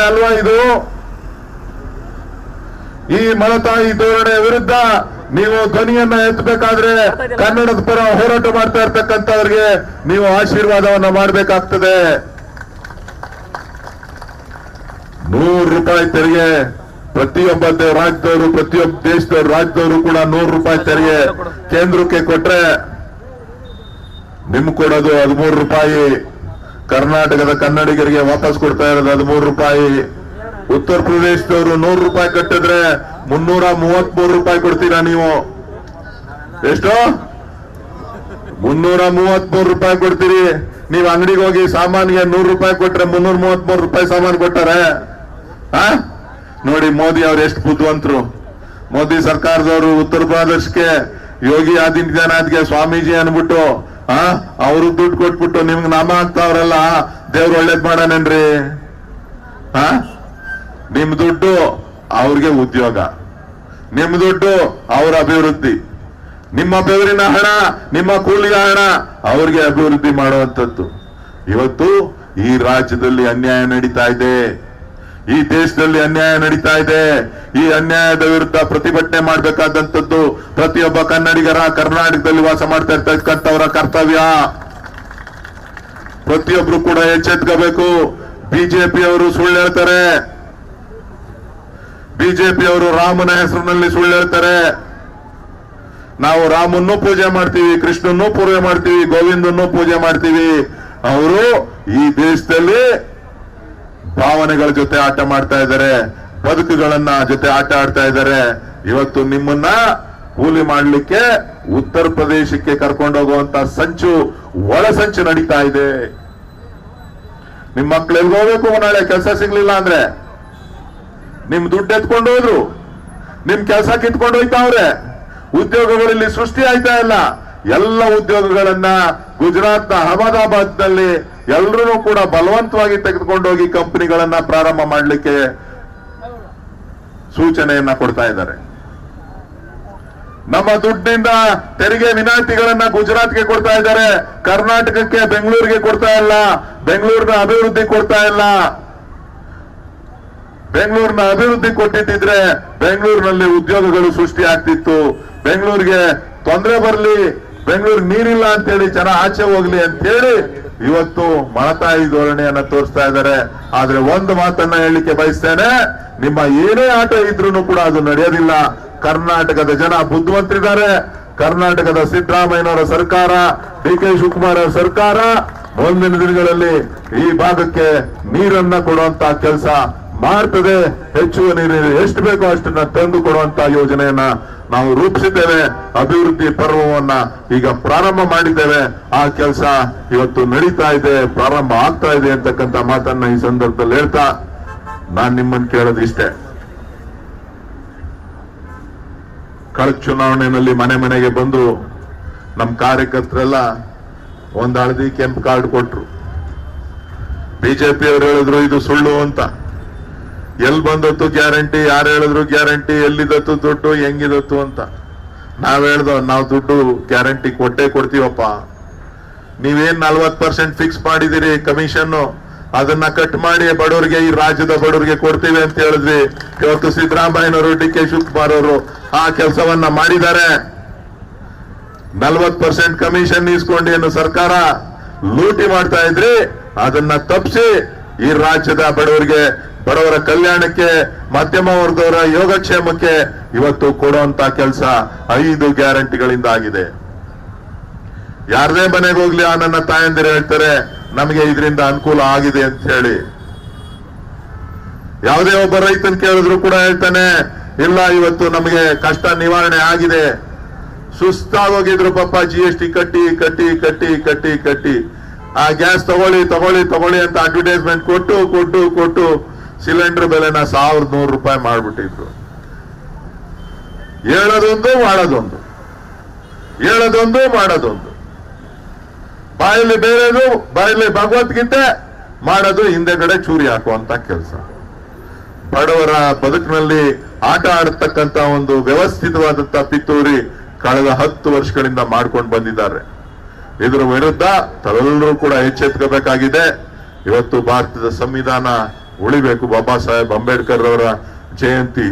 ಅಲ್ವಾ ಇದು? ಈ ಮಲತಾಯಿ ಧೋರಣೆ ವಿರುದ್ಧ ನೀವು ಧ್ವನಿಯನ್ನ ಎತ್ತಬೇಕಾದ್ರೆ ಕನ್ನಡದ ಪರ ಹೋರಾಟ ಮಾಡ್ತಾ ಇರ್ತಕ್ಕಂಥವ್ರಿಗೆ ನೀವು ಆಶೀರ್ವಾದವನ್ನ ಮಾಡಬೇಕಾಗ್ತದೆ. 100 ರೂಪಾಯಿ ತೆರಿಗೆ ಪ್ರತಿಯೊಬ್ಬ ರಾಜ್ಯದವರು, ಪ್ರತಿಯೊಬ್ಬ ದೇಶದವರು, ರಾಜ್ಯದವರು ಕೂಡ 100 ರೂಪಾಯಿ ತೆರಿಗೆ ಕೇಂದ್ರಕ್ಕೆ ಕೊಟ್ರೆ ನಿಮ್ಗೆ ಕೊಡೋದು 13 ರೂಪಾಯಿ. ಕರ್ನಾಟಕದ ಕನ್ನಡಿಗರಿಗೆ ವಾಪಸ್ ಕೊಡ್ತಾ ಇರೋದು 13 ರೂಪಾಯಿ. ಉತ್ತರ ಪ್ರದೇಶದವರು 100 ರೂಪಾಯಿ ಕಟ್ಟಿದ್ರೆ 333 ರೂಪಾಯಿ ಕೊಡ್ತೀರಾ ನೀವು. ಎಷ್ಟು? 333 ರೂಪಾಯಿ ಕೊಡ್ತೀರಿ. ನೀವು ಅಂಗಡಿಗೆ ಹೋಗಿ ಸಾಮಾನಿಗೆ 100 ರೂಪಾಯಿ ಕೊಟ್ರೆ 333 ರೂಪಾಯಿ ಸಾಮಾನು ಕೊಟ್ಟಾರೆ. ನೋಡಿ ಮೋದಿ ಅವ್ರು ಎಷ್ಟು ಬುದ್ಧಿವಂತರು. ಮೋದಿ ಸರ್ಕಾರದವರು ಉತ್ತರ ಪ್ರದೇಶಕ್ಕೆ ಯೋಗಿ ಆದಿತ್ಯನಾಥ್ಗೆ ಸ್ವಾಮೀಜಿ ಅನ್ಬಿಟ್ಟು ಅವರು ದುಡ್ಡು ಕೊಟ್ಬಿಟ್ಟು ನಿಮ್ಗೆ ನಾಮ ಆಗ್ತಾವ್ರಲ್ಲ, ದೇವ್ರು ಒಳ್ಳೇದ್ ಮಾಡಾನೇನ್ರಿ? ನಿಮ್ ದುಡ್ಡು ಅವ್ರಿಗೆ ಉದ್ಯೋಗ, ನಿಮ್ ದುಡ್ಡು ಅವ್ರ ಅಭಿವೃದ್ಧಿ, ನಿಮ್ಮ ಬೆವರಿನ ಹಣ, ನಿಮ್ಮ ಕೂಲಿಯ ಹಣ ಅವ್ರಿಗೆ ಅಭಿವೃದ್ಧಿ ಮಾಡುವಂಥದ್ದು. ಇವತ್ತು ಈ ರಾಜ್ಯದಲ್ಲಿ ಅನ್ಯಾಯ ನಡೀತಾ ಇದೆ, ಈ ದೇಶದಲ್ಲಿ ಅನ್ಯಾಯ ನಡೀತಾ ಇದೆ. ಈ ಅನ್ಯಾಯದ ವಿರುದ್ಧ ಪ್ರತಿಭಟನೆ ಮಾಡಬೇಕಾದಂಥದ್ದು ಪ್ರತಿಯೊಬ್ಬ ಕನ್ನಡಿಗರ, ಕರ್ನಾಟಕದಲ್ಲಿ ವಾಸ ಮಾಡ್ತಾ ಇರ್ತಕ್ಕಂಥವರ ಕರ್ತವ್ಯ. ಪ್ರತಿಯೊಬ್ರು ಕೂಡ ಎಚ್ಚೆತ್ಕೋಬೇಕು. ಬಿಜೆಪಿಯವರು ಸುಳ್ಳು ಹೇಳ್ತಾರೆ, ಬಿಜೆಪಿಯವರು ರಾಮನ ಹೆಸರಿನಲ್ಲಿ ಸುಳ್ಳು ಹೇಳ್ತಾರೆ. ನಾವು ರಾಮನ್ನೂ ಪೂಜೆ ಮಾಡ್ತೀವಿ, ಕೃಷ್ಣನ್ನೂ ಪೂಜೆ ಮಾಡ್ತೀವಿ, ಗೋವಿಂದನ್ನೂ ಪೂಜೆ ಮಾಡ್ತೀವಿ. ಅವರು ಈ ದೇಶದಲ್ಲಿ ಭಾವನೆಗಳ ಜೊತೆ ಆಟ ಮಾಡ್ತಾ ಇದ್ದಾರೆ, ಬದುಕುಗಳನ್ನ ಜೊತೆ ಆಟ ಆಡ್ತಾ ಇದ್ದಾರೆ. ಇವತ್ತು ನಿಮ್ಮನ್ನ ಕೂಲಿ ಮಾಡ್ಲಿಕ್ಕೆ ಉತ್ತರ ಪ್ರದೇಶಕ್ಕೆ ಕರ್ಕೊಂಡು ಹೋಗುವಂತ ಸಂಚು, ಒಳ ಸಂಚು ನಡೀತಾ ಇದೆ. ನಿಮ್ ಮಕ್ಳು ಎಲ್ಗೆ ಹೋಗ್ಬೇಕು? ನಾಳೆ ಕೆಲಸ ಸಿಗ್ಲಿಲ್ಲ ಅಂದ್ರೆ ನಿಮ್ ದುಡ್ಡು ಎತ್ಕೊಂಡು ಹೋದ್ರು, ನಿಮ್ ಕೆಲಸ ಕಿತ್ಕೊಂಡು ಹೋಯ್ತಾವ್ರೆ. ಉದ್ಯೋಗಗಳಲ್ಲಿ ಸೃಷ್ಟಿ ಆಯ್ತಾ ಇಲ್ಲ. ಎಲ್ಲ ಉದ್ಯೋಗಗಳನ್ನ ಗುಜರಾತ್ನ ಅಹಮದಾಬಾದ್ ನಲ್ಲಿ ಎಲ್ಲರೂ ಕೂಡ ಬಲವಂತವಾಗಿ ತೆಗೆದುಕೊಂಡೋಗಿ ಕಂಪನಿಗಳನ್ನ ಪ್ರಾರಂಭ ಮಾಡಲಿಕ್ಕೆ ಸೂಚನೆಯನ್ನ ಕೊಡ್ತಾ ಇದ್ದಾರೆ. ನಮ್ಮ ದುಡ್ಡಿನಿಂದ ತೆರಿಗೆ ವಿನಾಯಿತಿಗಳನ್ನ ಗುಜರಾತ್ಗೆ ಕೊಡ್ತಾ ಇದ್ದಾರೆ, ಕರ್ನಾಟಕಕ್ಕೆ, ಬೆಂಗಳೂರಿಗೆ ಕೊಡ್ತಾ ಇಲ್ಲ. ಬೆಂಗಳೂರಿನ ಅಭಿವೃದ್ಧಿ ಕೊಡ್ತಾ ಇಲ್ಲ. ಬೆಂಗಳೂರಿನ ಅಭಿವೃದ್ಧಿ ಕೊಟ್ಟಿದ್ದಿದ್ರೆ ಬೆಂಗಳೂರಿನಲ್ಲಿ ಉದ್ಯೋಗಗಳು ಸೃಷ್ಟಿ ಆಗ್ತಿತ್ತು. ಬೆಂಗಳೂರಿಗೆ ತೊಂದರೆ ಬರಲಿ, ಬೆಂಗಳೂರು ನೀರಿಲ್ಲ ಅಂತೇಳಿ ಜನ ಆಚೆ ಹೋಗ್ಲಿ ಅಂತೇಳಿ ಇವತ್ತು ಮಲತಾಯಿ ಧೋರಣೆಯನ್ನ ತೋರಿಸ್ತಾ ಇದ್ದಾರೆ. ಆದ್ರೆ ಒಂದು ಮಾತನ್ನ ಹೇಳಲಿಕ್ಕೆ ಬಯಸ್ತೇನೆ, ನಿಮ್ಮ ಏನೇ ಆಟ ಇದ್ರೂ ಕೂಡ ಅದು ನಡೆಯೋದಿಲ್ಲ. ಕರ್ನಾಟಕದ ಜನ ಬುದ್ಧಿವಂತರಿದ್ದಾರೆ. ಕರ್ನಾಟಕದ ಸಿದ್ದರಾಮಯ್ಯನವರ ಸರ್ಕಾರ, ಡಿ ಕೆ ಶಿವಕುಮಾರ್ ಅವರ ಸರ್ಕಾರ ಮುಂದಿನ ದಿನಗಳಲ್ಲಿ ಈ ಭಾಗಕ್ಕೆ ನೀರನ್ನ ಕೊಡುವಂತ ಕೆಲಸ ಮಾಡ್ತದೆ. ಹೆಚ್ಚುವ ನೀರು ಎಷ್ಟು ಬೇಕೋ ಅಷ್ಟನ್ನ ತಂದು ಕೊಡುವಂತ ಯೋಜನೆಯನ್ನ ನಾವು ರೂಪಿಸಿದ್ದೇವೆ. ಅಭಿವೃದ್ಧಿ ಪರ್ವವನ್ನ ಈಗ ಪ್ರಾರಂಭ ಮಾಡಿದ್ದೇವೆ. ಆ ಕೆಲಸ ಇವತ್ತು ನಡೀತಾ ಇದೆ, ಪ್ರಾರಂಭ ಆಗ್ತಾ ಇದೆ ಅಂತಕ್ಕಂಥ ಮಾತನ್ನ ಈ ಸಂದರ್ಭದಲ್ಲಿ ಹೇಳ್ತಾ ನಾನ್ ನಿಮ್ಮನ್ನು ಕೇಳೋದು ಇಷ್ಟೇ. ಕಳೆದ ಚುನಾವಣೆಯಲ್ಲಿ ಮನೆ ಮನೆಗೆ ಬಂದು ನಮ್ಮ ಕಾರ್ಯಕರ್ತರೆಲ್ಲ ಒಂದು ಹಳದಿ ಕೆಂಪು ಕಾರ್ಡ್ ಕೊಟ್ರು. ಬಿಜೆಪಿಯವರು ಹೇಳಿದ್ರು ಇದು ಸುಳ್ಳು ಅಂತ. ಎಲ್ಲಿ ಬಂದತ್ತು ಗ್ಯಾರಂಟಿ, ಯಾರು ಹೇಳಿದ್ರು ಗ್ಯಾರಂಟಿ, ಎಲ್ಲಿದತ್ತು ದುಡ್ಡು, ಹೆಂಗಿದತ್ತು ಅಂತ. ನಾವ್ ಹೇಳ್ದೋ ನಾವು ದುಡ್ಡು ಗ್ಯಾರಂಟಿ ಕೊಟ್ಟೇ ಕೊಡ್ತೀವಪ್ಪ. ನೀವೇನ್ 40% ಫಿಕ್ಸ್ ಮಾಡಿದಿರಿ ಕಮಿಷನ್, ಅದನ್ನ ಕಟ್ ಮಾಡಿ ಬಡವರಿಗೆ, ಈ ರಾಜ್ಯದ ಬಡವರಿಗೆ ಕೊಡ್ತೀವಿ ಅಂತ ಹೇಳಿದ್ವಿ. ಇವತ್ತು ಸಿದ್ದರಾಮಯ್ಯನವರು, ಡಿ ಕೆ ಶಿವಕುಮಾರ್ ಅವರು ಆ ಕೆಲಸವನ್ನ ಮಾಡಿದ್ದಾರೆ. 40% ಕಮಿಷನ್ ಇಸ್ಕೊಂಡು ಏನು ಸರ್ಕಾರ ಲೂಟಿ ಮಾಡ್ತಾ ಇದ್ರಿ, ಅದನ್ನ ತಪ್ಪಿಸಿ ಈ ರಾಜ್ಯದ ಬಡವರಿಗೆ, ಬಡವರ ಕಲ್ಯಾಣಕ್ಕೆ, ಮಧ್ಯಮ ವರ್ಗದವರ ಯೋಗಕ್ಷೇಮಕ್ಕೆ ಇವತ್ತು ಕೊಡುವಂತ ಕೆಲಸ 5 ಗ್ಯಾರಂಟಿಗಳಿಂದ ಆಗಿದೆ. ಯಾರದೇ ಮನೆಗೆ ಹೋಗ್ಲಿ ಆ ನನ್ನ ತಾಯಂದಿರು ಹೇಳ್ತಾರೆ ನಮಗೆ ಇದರಿಂದ ಅನುಕೂಲ ಆಗಿದೆ ಅಂತ ಹೇಳಿ. ಯಾವುದೇ ಒಬ್ಬ ರೈತನ್ ಕೇಳಿದ್ರು ಕೂಡ ಹೇಳ್ತಾನೆ ಇಲ್ಲ ಇವತ್ತು ನಮಗೆ ಕಷ್ಟ ನಿವಾರಣೆ ಆಗಿದೆ. ಸುಸ್ತಾಗೋಗಿದ್ರು ಪಾಪ, GST ಕಟ್ಟಿ ಕಟ್ಟಿ ಕಟ್ಟಿ ಕಟ್ಟಿ ಕಟ್ಟಿ ಆ ಗ್ಯಾಸ್ ತಗೊಳ್ಳಿ ತಗೊಳ್ಳಿ ತಗೊಳ್ಳಿ ಅಂತ ಅಡ್ವರ್ಟೈಸ್ಮೆಂಟ್ ಕೊಟ್ಟು ಕೊಟ್ಟು ಕೊಟ್ಟು ಸಿಲಿಂಡರ್ ಬೆಲೆನ 1100 ರೂಪಾಯಿ ಮಾಡ್ಬಿಟ್ಟಿದ್ರು. ಹೇಳೋದೊಂದು ಮಾಡೋದೊಂದು, ಹೇಳೋದೊಂದು ಮಾಡೋದೊಂದು. ಬಾಯಲ್ಲಿ ಬೇರೆದು, ಬಾಯಲ್ಲಿ ಭಗವದ್ಗೀತೆ, ಮಾಡೋದು ಹಿಂದೆಗಡೆ ಚೂರಿ ಹಾಕುವಂತ ಕೆಲಸ. ಬಡವರ ಬದುಕಿನಲ್ಲಿ ಆಟ ಆಡತಕ್ಕಂತ ಒಂದು ವ್ಯವಸ್ಥಿತವಾದಂತ ಪಿತೂರಿ ಕಳೆದ 10 ವರ್ಷಗಳಿಂದ ಮಾಡ್ಕೊಂಡು ಬಂದಿದ್ದಾರೆ. ಇದರ ವಿರುದ್ಧ ತಾವೆಲ್ಲರೂ ಕೂಡ ಎಚ್ಚೆತ್ಕೋಬೇಕಾಗಿದೆ. ಇವತ್ತು ಭಾರತದ ಸಂವಿಧಾನ ಉಳಿಬೇಕು. ಬಾಬಾ ಸಾಹೇಬ್ ಅಂಬೇಡ್ಕರ್ ಅವರ ಜಯಂತಿ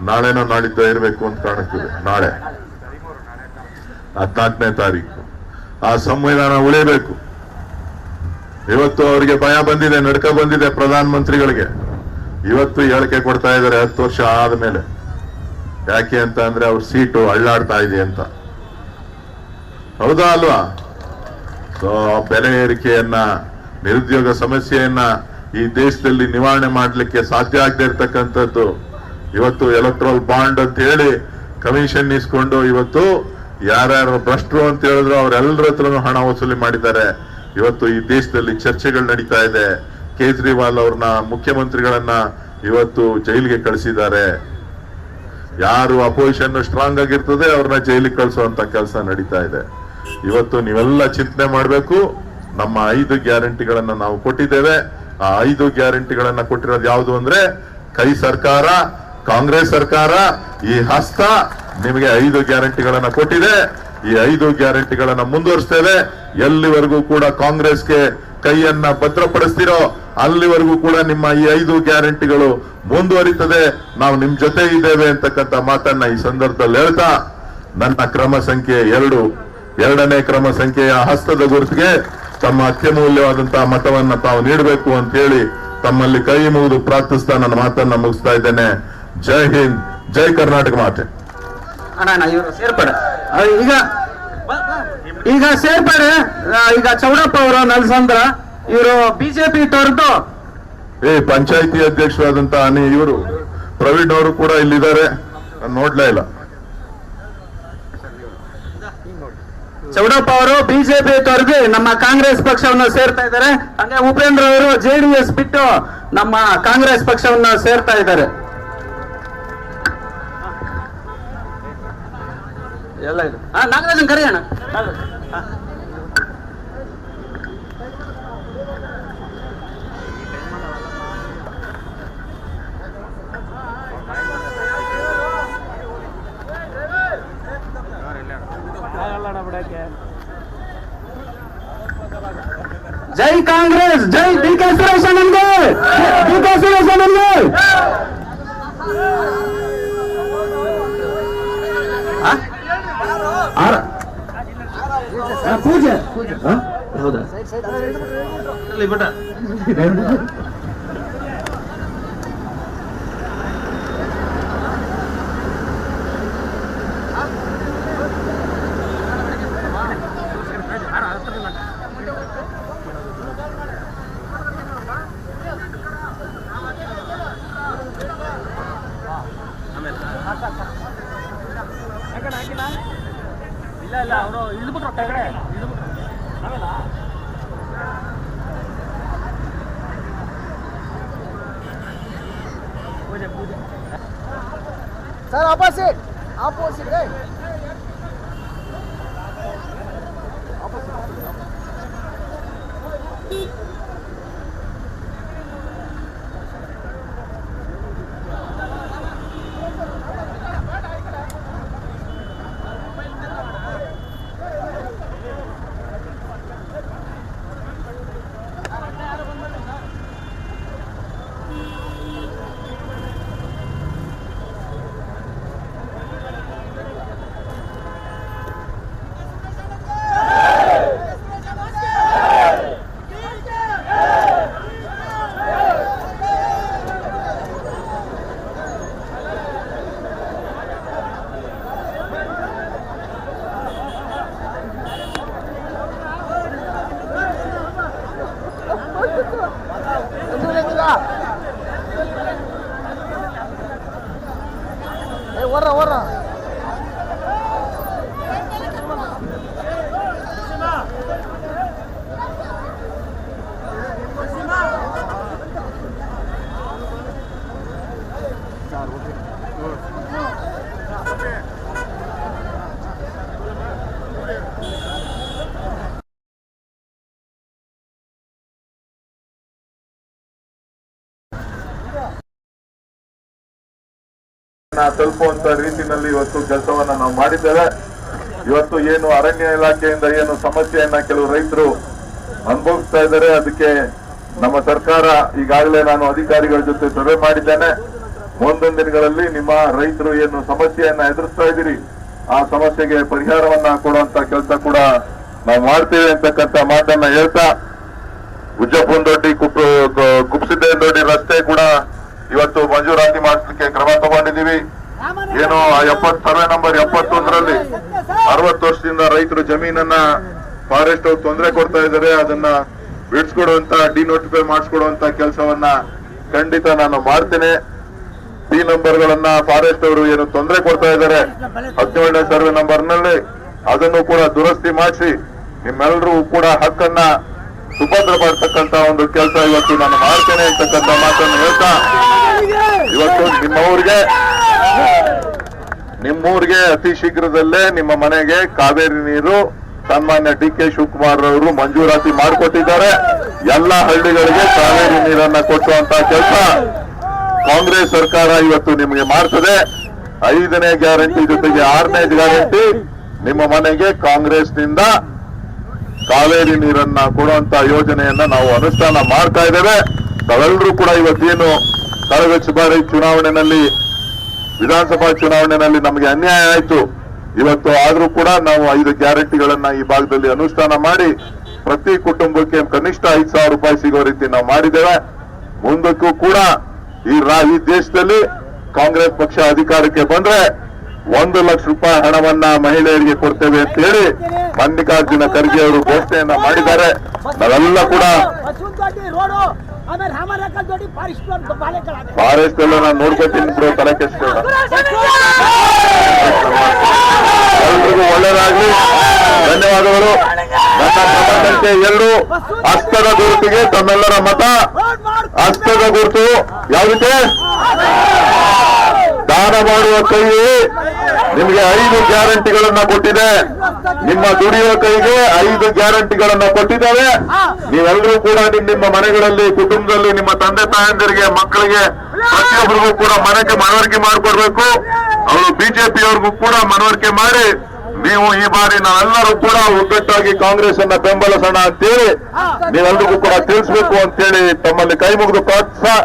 ನಾಳೆನೋ ನಾಳಿದ್ದ ಇರಬೇಕು ಅಂತ ಕಾಣಿಸ್ತದೆ. ನಾಳೆ 14ನೇ ತಾರೀಕು ಆ ಸಂವಿಧಾನ ಉಳಿಬೇಕು. ಇವತ್ತು ಅವರಿಗೆ ಭಯ ಬಂದಿದೆ, ನಡ್ಕ ಬಂದಿದೆ ಪ್ರಧಾನ ಮಂತ್ರಿಗಳಿಗೆ. ಇವತ್ತು ಹೇಳಿಕೆ ಕೊಡ್ತಾ ಇದ್ದಾರೆ 10 ವರ್ಷ ಆದ್ಮೇಲೆ. ಯಾಕೆ ಅಂತ ಅಂದ್ರೆ ಅವ್ರ ಸೀಟು ಅಳ್ಳಾಡ್ತಾ ಇದೆ ಅಂತ. ಹೌದಾ ಅಲ್ವಾ? ಸೊ ಬೆಲೆ ಏರಿಕೆಯನ್ನ, ನಿರುದ್ಯೋಗ ಸಮಸ್ಯೆಯನ್ನ ಈ ದೇಶದಲ್ಲಿ ನಿವಾರಣೆ ಮಾಡ್ಲಿಕ್ಕೆ ಸಾಧ್ಯ ಆಗದೆ ಇರ್ತಕ್ಕಂಥದ್ದು. ಇವತ್ತು ಎಲೆಕ್ಟ್ರಲ್ ಬಾಂಡ್ ಅಂತ ಹೇಳಿ ಕಮಿಷನ್ ಇಸ್ಕೊಂಡು ಇವತ್ತು ಯಾರ್ಯಾರು ಭ್ರಷ್ಟರು ಅಂತ ಹೇಳಿದ್ರು ಅವರೆಲ್ಲರ ಹತ್ರನೂ ಹಣ ವಸೂಲಿ ಮಾಡಿದ್ದಾರೆ. ಇವತ್ತು ಈ ದೇಶದಲ್ಲಿ ಚರ್ಚೆಗಳು ನಡೀತಾ ಇದೆ. ಕೇಜ್ರಿವಾಲ್ ಅವ್ರನ್ನ, ಮುಖ್ಯಮಂತ್ರಿಗಳನ್ನ ಇವತ್ತು ಜೈಲಿಗೆ ಕಳಿಸಿದ್ದಾರೆ. ಯಾರು ಅಪೋಸಿಷನ್ ಸ್ಟ್ರಾಂಗ್ ಆಗಿರ್ತದೆ ಅವ್ರನ್ನ ಜೈಲಿಗೆ ಕಳಿಸುವಂತ ಕೆಲಸ ನಡೀತಾ ಇದೆ. ಇವತ್ತು ನೀವೆಲ್ಲ ಚಿಂತನೆ ಮಾಡಬೇಕು. ನಮ್ಮ 5 ಗ್ಯಾರಂಟಿಗಳನ್ನ ನಾವು ಕೊಟ್ಟಿದ್ದೇವೆ. ಆ 5 ಗ್ಯಾರಂಟಿಗಳನ್ನ ಕೊಟ್ಟಿರೋದು ಯಾವುದು ಅಂದ್ರೆ ಕೈ ಸರ್ಕಾರ, ಕಾಂಗ್ರೆಸ್ ಸರ್ಕಾರ, ಈ ಹಸ್ತ ನಿಮಗೆ 5 ಗ್ಯಾರಂಟಿಗಳನ್ನ ಕೊಟ್ಟಿದೆ. ಈ 5 ಗ್ಯಾರಂಟಿಗಳನ್ನ ಮುಂದುವರಿಸ್ತೇವೆ. ಎಲ್ಲಿವರೆಗೂ ಕೂಡ ಕಾಂಗ್ರೆಸ್ಗೆ ಕೈಯನ್ನ ಭದ್ರಪಡಿಸ್ತಿರೋ ಅಲ್ಲಿವರೆಗೂ ಕೂಡ ನಿಮ್ಮ ಈ 5 ಗ್ಯಾರಂಟಿಗಳು ಮುಂದುವರಿತದೆ. ನಾವು ನಿಮ್ ಜೊತೆ ಇದ್ದೇವೆ ಅಂತಕ್ಕಂಥ ಮಾತನ್ನ ಈ ಸಂದರ್ಭದಲ್ಲಿ ಹೇಳ್ತಾ, ನನ್ನ ಕ್ರಮ ಸಂಖ್ಯೆ 2, 2ನೇ ಕ್ರಮ ಸಂಖ್ಯೆಯ ಹಸ್ತದ ಗುರುತಿಗೆ ತಮ್ಮ ಅತ್ಯಮೂಲ್ಯವಾದಂತಹ ಮತವನ್ನ ತಾವು ನೀಡಬೇಕು ಅಂತ ಹೇಳಿ ತಮ್ಮಲ್ಲಿ ಕೈ ಮುಗಿದು ಪ್ರಾರ್ಥಿಸ್ತಾ ನನ್ನ ಮಾತನ್ನ ಮುಗಿಸ್ತಾ ಇದ್ದೇನೆ. ಜೈ ಹಿಂದ್, ಜೈ ಕರ್ನಾಟಕ ಮಾತೆ. ಇವರು ಸೇರ್ಪಡೆ ಈಗ ಸೇರ್ಪಡೆ ಈಗ ಚೌಡಪ್ಪ ಅವರು ನಲ್ಸಂದ್ರ ಇವರು ಬಿಜೆಪಿ ತೊರೆದು ಪಂಚಾಯತಿ ಅಧ್ಯಕ್ಷರಾದಂತ ಇವರು ಪ್ರವೀಣ್ ಅವರು ಕೂಡ ಇಲ್ಲಿದ್ದಾರೆ. ನೋಡ್ಲೇ ಇಲ್ಲ. ಚೌಡಪ್ಪ ಅವರು ಬಿಜೆಪಿ ತೊರೆದು ನಮ್ಮ ಕಾಂಗ್ರೆಸ್ ಪಕ್ಷವನ್ನ ಸೇರ್ತಾ ಇದ್ದಾರೆ. ಹಂಗೆ ಉಪೇಂದ್ರ ಅವರು ಜೆಡಿಎಸ್ ಬಿಟ್ಟು ನಮ್ಮ ಕಾಂಗ್ರೆಸ್ ಪಕ್ಷವನ್ನ ಸೇರ್ತಾ ಇದ್ದಾರೆ. ಎಲ್ಲ ಇದು ನಾಗರಾಜನ್ ಕರೆಯೋಣ. ಜೈ ಕಾಂಗ್ರೆಸ್, ಜೈ ಡಿ ಕೆ ಸುರೇಶ್ ನಮ್ಗೆ, ಡಿ ಕೆ ಸುರೇಶ್ ನಮ್ಗೆ. ಪೂಜೆ ಹೌದಾ? ಇಲ್ಲ ಅವರು ಇಳಿದ್ಬಿಟ್ರು ಕೆಳಗಡೆ ಆಮೇಲೆ ಪೂಜೆ ಪೂಜೆ ಸರ್ ಆಪೋಸಿಟ್ ತಲುಪುವಂತ ರೀತಿಯಲ್ಲಿ ಇವತ್ತು ಕೆಲಸವನ್ನ ನಾವು ಮಾಡಿದ್ದೇವೆ. ಇವತ್ತು ಏನು ಅರಣ್ಯ ಇಲಾಖೆಯಿಂದ ಏನು ಸಮಸ್ಯೆಯನ್ನ ಕೆಲವು ರೈತರು ಅನುಭವಿಸ್ತಾ ಇದ್ದಾರೆ, ಅದಕ್ಕೆ ನಮ್ಮ ಸರ್ಕಾರ ಈಗಾಗಲೇ ನಾನು ಅಧಿಕಾರಿಗಳ ಜೊತೆ ಸಭೆ ಮಾಡಿದ್ದೇನೆ. ಮುಂದಿನ ದಿನಗಳಲ್ಲಿ ನಿಮ್ಮ ರೈತರು ಏನು ಸಮಸ್ಯೆಯನ್ನ ಎದುರಿಸ್ತಾ ಇದ್ದೀರಿ ಆ ಸಮಸ್ಯೆಗೆ ಪರಿಹಾರವನ್ನ ಕೊಡುವಂತ ಕೆಲಸ ಕೂಡ ನಾವು ಮಾಡ್ತೇವೆ ಅಂತಕ್ಕಂಥ ಮಾತನ್ನ ಹೇಳ್ತಾ, ಉಜ್ಜಪ್ಪನದೊಡ್ಡಿ ಕುಪ್ಸಿದ್ದೇನದೊಡ್ಡಿ ರಸ್ತೆ ಕೂಡ ಇವತ್ತು ಮಂಜೂರಾತಿ ಮಾಡಿಸ್ಲಿಕ್ಕೆ ಕ್ರಮ ತಗೊಂಡಿದ್ದೀವಿ. ಏನು ಸರ್ವೆ ನಂಬರ್ 71ರಲ್ಲಿ 60 ವರ್ಷದಿಂದ ರೈತರು ಜಮೀನನ್ನ ಫಾರೆಸ್ಟ್ ಅವ್ರು ತೊಂದರೆ ಕೊಡ್ತಾ ಇದ್ದಾರೆ. ಅದನ್ನ ಬಿಡಿಸ್ಕೊಡುವಂತ ಡಿನೋಟಿಫೈ ಮಾಡಿಸ್ಕೊಡುವಂತ ಕೆಲಸವನ್ನ ಖಂಡಿತ ನಾನು ಮಾಡ್ತೇನೆ. ಡಿ ನಂಬರ್ಗಳನ್ನ ಫಾರೆಸ್ಟ್ ಅವರು ಏನು ತೊಂದರೆ ಕೊಡ್ತಾ ಇದ್ದಾರೆ 17ನೇ ಸರ್ವೆ ನಂಬರ್ನಲ್ಲಿ ಅದನ್ನು ಕೂಡ ದುರಸ್ತಿ ಮಾಡಿಸಿ ನಿಮ್ಮೆಲ್ಲರೂ ಕೂಡ ಹಕ್ಕನ್ನ ಸುಭದ್ರಪಡಿಸತಕ್ಕಂತ ಒಂದು ಕೆಲಸ ಇವತ್ತು ನಾನು ಮಾಡ್ತೇನೆ ಅಂತಕ್ಕಂಥ ಮಾತನ್ನು ಹೇಳ್ತಾ, ಇವತ್ತು ನಿಮ್ಮೂರಿಗೆ ಅತಿ ಶೀಘ್ರದಲ್ಲೇ ನಿಮ್ಮ ಮನೆಗೆ ಕಾವೇರಿ ನೀರು ಸನ್ಮಾನ್ಯ DK ಶಿವಕುಮಾರ್ ಅವರು ಮಂಜೂರಾತಿ ಮಾಡಿಕೊಟ್ಟಿದ್ದಾರೆ. ಎಲ್ಲ ಹಳ್ಳಿಗಳಿಗೆ ಕಾವೇರಿ ನೀರನ್ನ ಕೊಟ್ಟುವಂತ ಕೆಲಸ ಕಾಂಗ್ರೆಸ್ ಸರ್ಕಾರ ಇವತ್ತು ನಿಮಗೆ ಮಾಡ್ತದೆ. 5ನೇ ಗ್ಯಾರಂಟಿ ಜೊತೆಗೆ 6ನೇ ಗ್ಯಾರಂಟಿ ನಿಮ್ಮ ಮನೆಗೆ ಕಾಂಗ್ರೆಸ್ನಿಂದ ಕಾವೇರಿ ನೀರನ್ನ ಕೊಡುವಂತ ಯೋಜನೆಯನ್ನ ನಾವು ಅನುಷ್ಠಾನ ಮಾಡ್ತಾ ಇದ್ದೇವೆ. ತಾವೆಲ್ಲರೂ ಕೂಡ ಇವತ್ತೇನು ಕಳೆದ ಬಾರಿ ಚುನಾವಣೆಯಲ್ಲಿ ವಿಧಾನಸಭಾ ಚುನಾವಣೆಯಲ್ಲಿ ನಮಗೆ ಅನ್ಯಾಯ ಆಯ್ತು. ಇವತ್ತು ಆದ್ರೂ ಕೂಡ ನಾವು 5 ಗ್ಯಾರಂಟಿಗಳನ್ನ ಈ ಭಾಗದಲ್ಲಿ ಅನುಷ್ಠಾನ ಮಾಡಿ ಪ್ರತಿ ಕುಟುಂಬಕ್ಕೆ ಕನಿಷ್ಠ 5,000 ರೂಪಾಯಿ ಸಿಗೋ ರೀತಿ ನಾವು ಮಾಡಿದ್ದೇವೆ. ಮುಂದಕ್ಕೂ ಕೂಡ ಈ ದೇಶದಲ್ಲಿ ಕಾಂಗ್ರೆಸ್ ಪಕ್ಷ ಅಧಿಕಾರಕ್ಕೆ ಬಂದ್ರೆ 1 ಲಕ್ಷ ರೂಪಾಯಿ ಹಣವನ್ನ ಮಹಿಳೆಯರಿಗೆ ಕೊಡ್ತೇವೆ ಅಂತ ಹೇಳಿ ಮಲ್ಲಿಕಾರ್ಜುನ ಖರ್ಗೆ ಅವರು ಘೋಷಣೆಯನ್ನ ಮಾಡಿದ್ದಾರೆ. ನಾವೆಲ್ಲ ಕೂಡ ಫಾರೆಸ್ಟ್ ಎಲ್ಲ ನಾನು ನೋಡ್ಕೊತೀನಿ ಬಿಡು, ತಲೆ ಕೆಡಿಸ್ಕೊಳ್ಳ. ಎಲ್ರಿಗೂ ಒಳ್ಳೇದಾಗ್ಲಿ, ಧನ್ಯವಾದಗಳು. ನನ್ನ ಮತ ಸಂಖ್ಯೆ 2 ಹಸ್ತದ ಗುರುತಿಗೆ ತಮ್ಮೆಲ್ಲರ ಮತ. ಹಸ್ತದ ಗುರುತು ಯಾವುದಕ್ಕೆ? ದಾನ ಮಾಡುವ ಕೈ ನಿಮಗೆ 5 ಗ್ಯಾರಂಟಿಗಳನ್ನ ಕೊಟ್ಟಿದೆ. ನಿಮ್ಮ ದುಡಿಯುವ ಕೈಗೆ 5 ಗ್ಯಾರಂಟಿಗಳನ್ನ ಕೊಟ್ಟಿದ್ದಾವೆ. ನೀವೆಲ್ಲರೂ ಕೂಡ ನಿಮ್ಮ ಮನೆಗಳಲ್ಲಿ ಕುಟುಂಬದಲ್ಲಿ ನಿಮ್ಮ ತಂದೆ ತಾಯಂದಿರಿಗೆ ಮಕ್ಕಳಿಗೆ ಪ್ರತಿಯೊಬ್ಬರಿಗೂ ಕೂಡ ಮನವರಿಕೆ ಮಾಡಿಕೊಡ್ಬೇಕು. ಅವರು ಬಿಜೆಪಿಯವ್ರಿಗೂ ಕೂಡ ಮನವರಿಕೆ ಮಾಡಿ ನೀವು ಈ ಬಾರಿ ನಾವೆಲ್ಲರೂ ಕೂಡ ಒಗ್ಗಟ್ಟಾಗಿ ಕಾಂಗ್ರೆಸ್ ಅನ್ನ ಬೆಂಬಲಿಸೋಣ ಅಂತೇಳಿ ನೀವೆಲ್ಲರಿಗೂ ಕೂಡ ತಿಳಿಸ್ಬೇಕು ಅಂತೇಳಿ ತಮ್ಮಲ್ಲಿ ಕೈ ಮುಗಿದು ಪ್ರೋತ್ಸಾಹ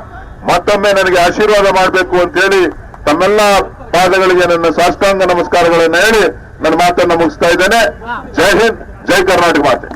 ಮತ್ತೊಮ್ಮೆ ನನಗೆ ಆಶೀರ್ವಾದ ಮಾಡಬೇಕು ಅಂತೇಳಿ ತಮ್ಮೆಲ್ಲ ಪಾದಗಳಿಗೆ ನನ್ನ ಸಾಷ್ಟಾಂಗ ನಮಸ್ಕಾರಗಳನ್ನು ಹೇಳಿ ನನ್ನ ಮಾತನ್ನು ಮುಗಿಸ್ತಾ ಇದ್ದೇನೆ. ಜೈ ಹಿಂದ್, ಜೈ ಕರ್ನಾಟಕ ಮಾತೆ.